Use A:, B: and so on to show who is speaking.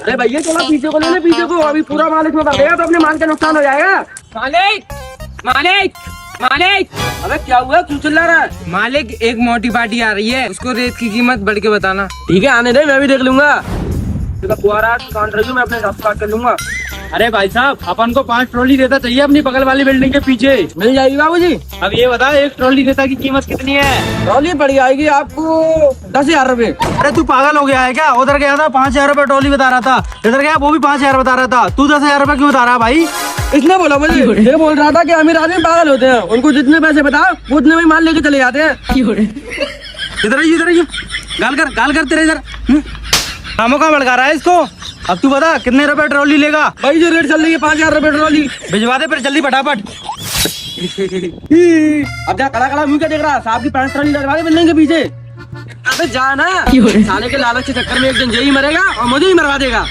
A: अरे भैया चलो पीछे को ले ले, पीछे को, अभी पूरा माल इसमें भर देगा तो अपने माल का नुकसान हो जाएगा।
B: मालिक मालिक मालिक,
A: अबे क्या हुआ, क्यों चिल्ला रहा है?
B: मालिक एक मोटी पार्टी आ रही है, उसको रेत की कीमत बढ़ के बताना।
A: ठीक है आने दे, मैं भी देख लूंगा। मैं अपने हिसाब से काट कर लूंगा।
C: अरे भाई साहब, अपन को 5 ट्रॉली रेता चाहिए अपनी बगल वाली बिल्डिंग के पीछे।
A: मिल जाएगी बाबूजी।
C: अब ये बता, एक ट्रॉली रेता की कीमत कितनी है?
A: ट्रॉली पड़ जाएगी आपको 10,000 रुपए।
C: अरे तू पागल हो गया है क्या? उधर गया था 5,000 रुपए ट्रॉली बता रहा था, इधर गया वो भी 5,000 बता रहा था, तू 10,000 रुपए क्यों बता रहा है भाई?
A: इसने बोला मुझे, ये बोल रहा था कि अमीर आदमी पागल होते हैं, उनको जितने पैसे बताओ वो उतने में माल लेके चले जाते हैं।
C: इधर गाल कर तेरे इधर कामों का भड़का रहा है इसको। अब तू बता कितने रुपए ट्रॉली लेगा?
A: भाई जो रेट चल रही है 5,000 रुपए ट्रॉली।
C: भिजवा दे फिर जल्दी फटाफट।
A: अब जा खड़ा खड़ा मुंह क्या देख रहा है? साहब की 5 ट्रॉली लगवा दे बिल्डिंग के पीछे। अबे जा ना, साले के लालच के चक्कर में एक दिन यही मरेगा और मुझे ही मरवा देगा।